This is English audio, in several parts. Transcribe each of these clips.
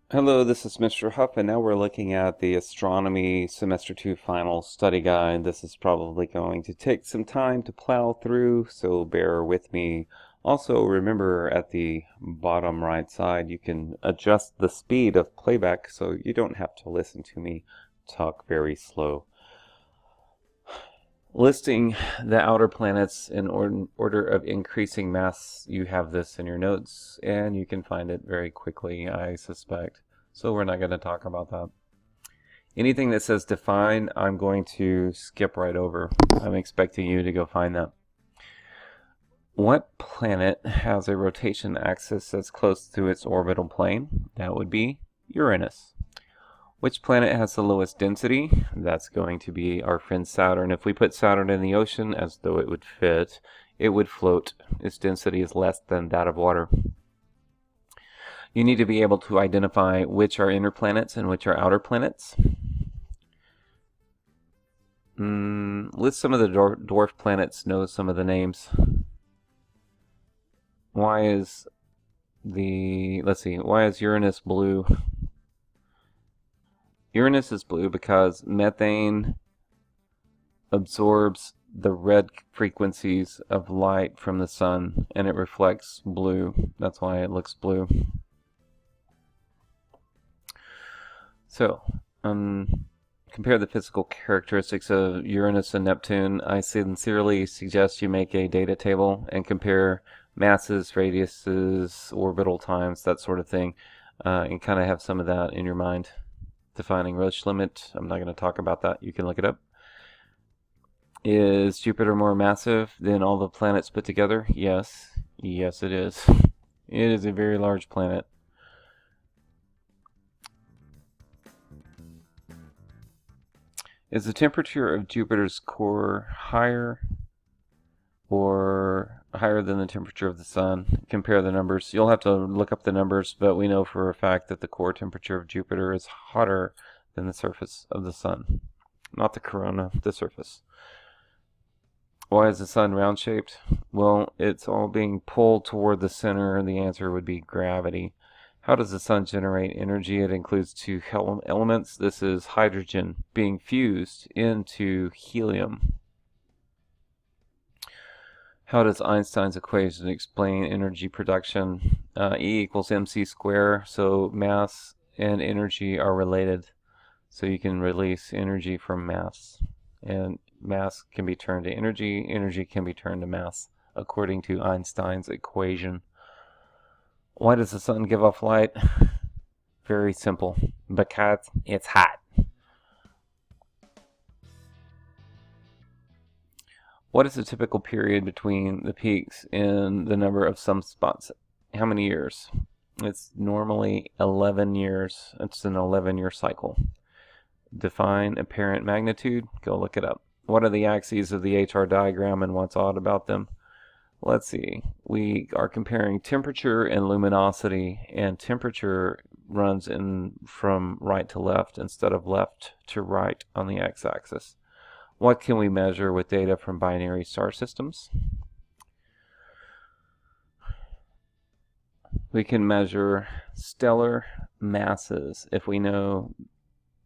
Hello, this is Mr. Huff, and now we're looking at the Astronomy Semester 2 Final Study Guide. This is probably going to take some time to plow through, so bear with me. Also, remember at the bottom right side, you can adjust the speed of playback so you don't have to listen to me talk very slow. Listing the outer planets in order of increasing mass, you have this in your notes, and you can find it very quickly, I suspect. So we're not going to talk about that. Anything that says define, I'm going to skip right over. I'm expecting you to go find that. What planet has a rotation axis that's close to its orbital plane? That would be Uranus. Which planet has the lowest density? That's going to be our friend Saturn. If we put Saturn in the ocean, as though it would fit, it would float. Its density is less than that of water. You need to be able to identify which are inner planets and which are outer planets. List some of the dwarf planets, know some of the names. Why is Uranus blue? Uranus is blue because methane absorbs the red frequencies of light from the sun and it reflects blue. That's why it looks blue. So, compare the physical characteristics of Uranus and Neptune. I sincerely suggest you make a data table and compare masses, radiuses, orbital times, that sort of thing, and kind of have some of that in your mind. Defining Roche limit, I'm not going to talk about that. You can look it up. Is Jupiter more massive than all the planets put together? Yes. Yes, it is. It is a very large planet. Is the temperature of Jupiter's core higher or higher than the temperature of the sun? Compare the numbers. You'll have to look up the numbers, but we know for a fact that the core temperature of Jupiter is hotter than the surface of the sun. Not the corona, the surface. Why is the sun round-shaped? Well, it's all being pulled toward the center, and the answer would be gravity. How does the sun generate energy? It includes two elements. This is hydrogen being fused into helium. How does Einstein's equation explain energy production? E equals mc squared, so mass and energy are related. So you can release energy from mass. And mass can be turned to energy, energy can be turned to mass, according to Einstein's equation. Why does the sun give off light? Very simple. Because it's hot. What is the typical period between the peaks in the number of sunspots? How many years? It's normally 11 years. It's an 11-year cycle. Define apparent magnitude. Go look it up. What are the axes of the HR diagram and what's odd about them? Let's see. We are comparing temperature and luminosity, and temperature runs in from right to left instead of left to right on the x-axis. What can we measure with data from binary star systems? We can measure stellar masses if we know,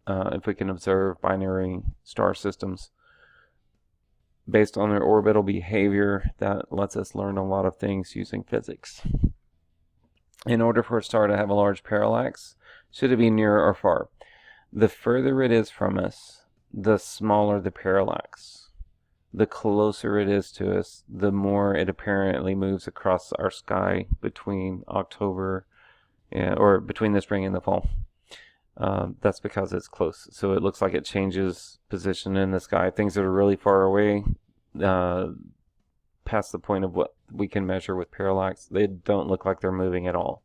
if we can observe binary star systems. Based on their orbital behavior, that lets us learn a lot of things using physics. In order for a star to have a large parallax, should it be near or far? The further it is from us, the smaller the parallax. The closer it is to us, the more it apparently moves across our sky between October or between the spring and the fall. That's because it's close. So it looks like it changes position in the sky. Things that are really far away, past the point of what we can measure with parallax, they don't look like they're moving at all.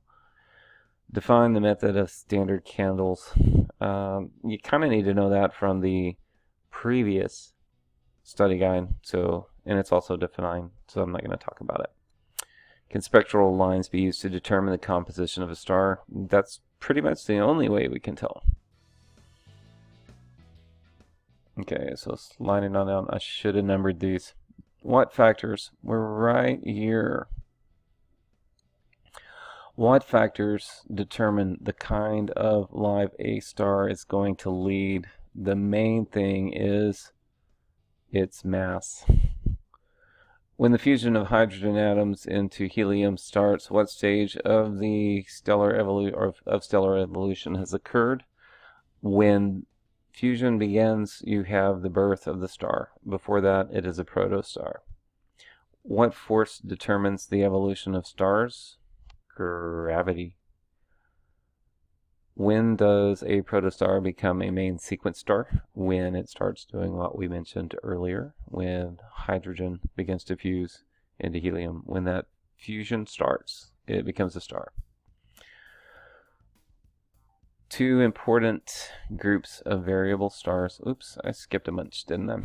Define the method of standard candles. You kind of need to know that from the previous study guide, and it's also defined, so I'm not going to talk about it. Can spectral lines be used to determine the composition of a star? That's pretty much the only way we can tell. Okay, so sliding on down, I should have numbered these. What factors were right here? What factors determine the kind of life a star is going to lead? The main thing is its mass. When the fusion of hydrogen atoms into helium starts, what stage of the stellar evolution has occurred? When fusion begins, you have the birth of the star. Before that, it is a protostar. What force determines the evolution of stars? Gravity. When does a protostar become a main sequence star? When it starts doing what we mentioned earlier, when hydrogen begins to fuse into helium. When that fusion starts, it becomes a star. Two important groups of variable stars. Oops, I skipped a bunch, didn't I?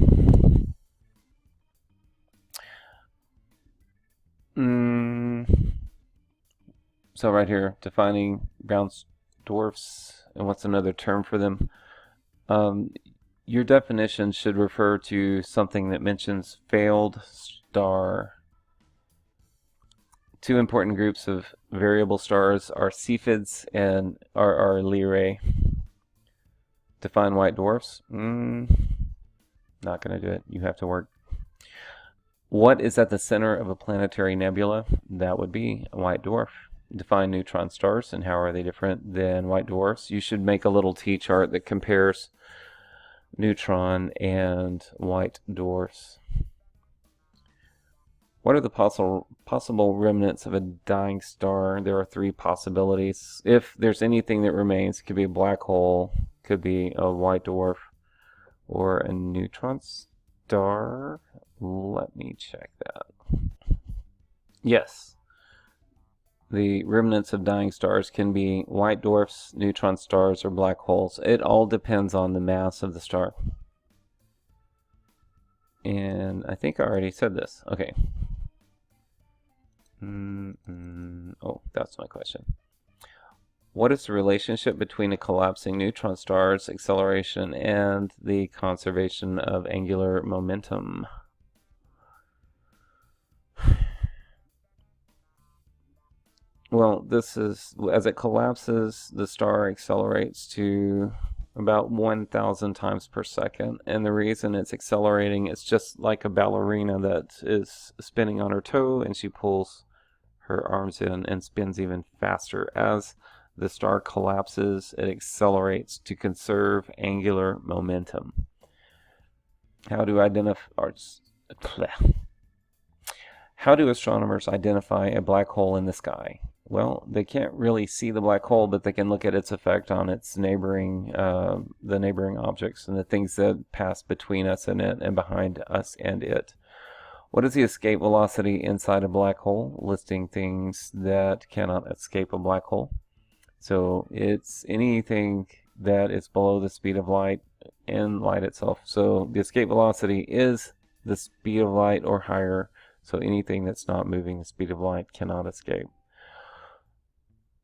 So right here, defining brown dwarfs, and what's another term for them? Your definition should refer to something that mentions failed star. Two important groups of variable stars are Cephids and are Lyrae. Define white dwarfs. Not going to do it. You have to work. What is at the center of a planetary nebula? That would be a white dwarf. Define neutron stars and how are they different than white dwarfs. You should make a little T-chart that compares neutron and white dwarfs. What are the possible remnants of a dying star? There are three possibilities. If there's anything that remains, it could be a black hole, could be a white dwarf, or a neutron star. Let me check that. Yes. The remnants of dying stars can be white dwarfs, neutron stars, or black holes. It all depends on the mass of the star. And I think I already said this. Okay. Oh, that's my question. What is the relationship between a collapsing neutron star's acceleration and the conservation of angular momentum? Well, this is, as it collapses, the star accelerates to about 1,000 times per second. And the reason it's accelerating, it's just like a ballerina that is spinning on her toe and she pulls her arms in and spins even faster. As the star collapses, it accelerates to conserve angular momentum. How do astronomers identify a black hole in the sky? Well, they can't really see the black hole, but they can look at its effect on its neighboring, the neighboring objects and the things that pass between us and it and behind us and it. What is the escape velocity inside a black hole? Listing things that cannot escape a black hole. So it's anything that is below the speed of light and light itself. So the escape velocity is the speed of light or higher. So anything that's not moving the speed of light cannot escape.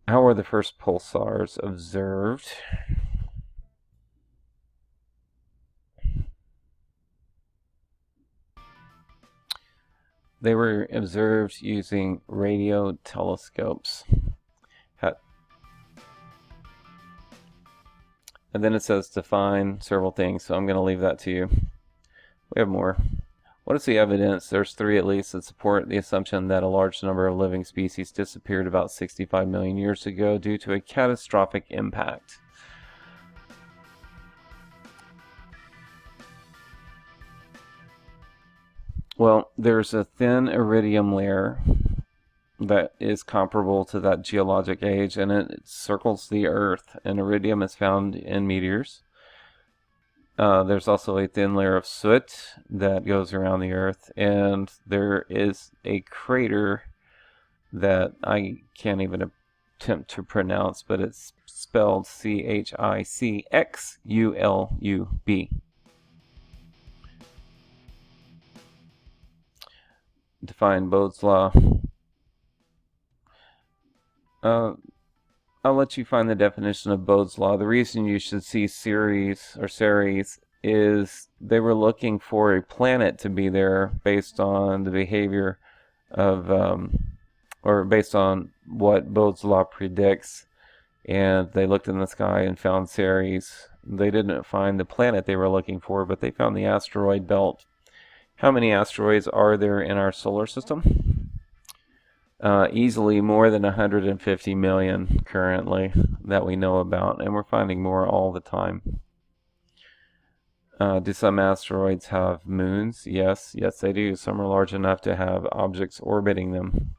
How were the first pulsars observed? They were observed using radio telescopes. And then it says define several things, so I'm going to leave that to you. We have more. What is the evidence? There's three at least that support the assumption that a large number of living species disappeared about 65 million years ago due to a catastrophic impact. Well, there's a thin iridium layer that is comparable to that geologic age, and it circles the Earth, and iridium is found in meteors. There's also a thin layer of soot that goes around the Earth, and there is a crater that I can't even attempt to pronounce, but it's spelled Chicxulub. Define Bode's law. I'll let you find the definition of Bode's law. The reason you should see Ceres is they were looking for a planet to be there based on the behavior of, or based on what Bode's law predicts. And they looked in the sky and found Ceres. They didn't find the planet they were looking for, but they found the asteroid belt. How many asteroids are there in our solar system? Easily more than 150 million currently that we know about, and we're finding more all the time. Do some asteroids have moons? Yes, they do. Some are large enough to have objects orbiting them.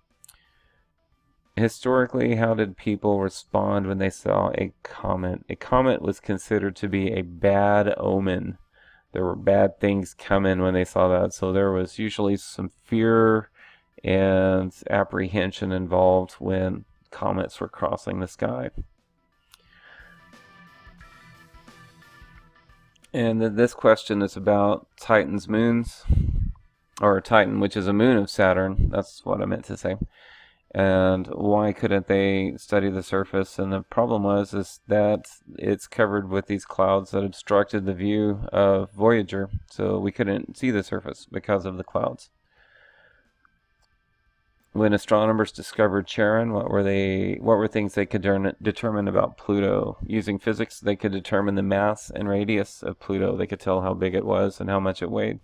Historically, how did people respond when they saw a comet? A comet was considered to be a bad omen. There were bad things coming when they saw that, so there was usually some fear and apprehension involved when comets were crossing the sky. And this question is about Titan's moons, or Titan, which is a moon of Saturn. That's what I meant to say. And why couldn't they study the surface? And the problem is that it's covered with these clouds that obstructed the view of Voyager, so we couldn't see the surface because of the clouds. When astronomers discovered Charon, what were things they could determine about Pluto? Using physics, they could determine the mass and radius of Pluto. They could tell how big it was and how much it weighed.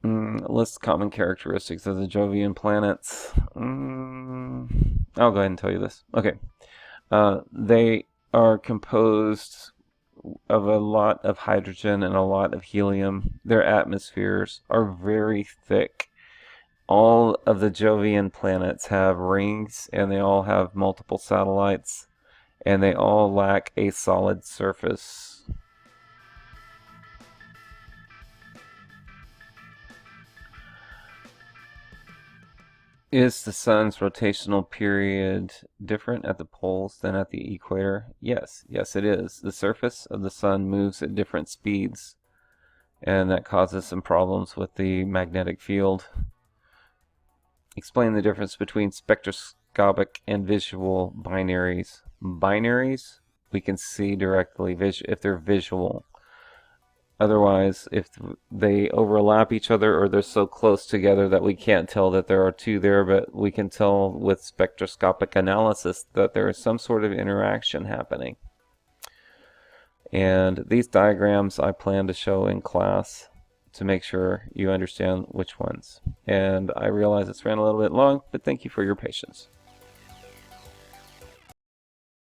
List common characteristics of the Jovian planets. I'll go ahead and tell you this. Okay. They are composed of a lot of hydrogen and a lot of helium. Their atmospheres are very thick. All of the Jovian planets have rings, and they all have multiple satellites, and they all lack a solid surface. Is the sun's rotational period different at the poles than at the equator? Yes, it is. The surface of the sun moves at different speeds, and that causes some problems with the magnetic field. Explain the difference between spectroscopic and visual binaries. Binaries, we can see directly if they're visual. Otherwise, if they overlap each other or they're so close together that we can't tell that there are two there, but we can tell with spectroscopic analysis that there is some sort of interaction happening. And these diagrams I plan to show in class to make sure you understand which ones. And I realize it's ran a little bit long, but thank you for your patience.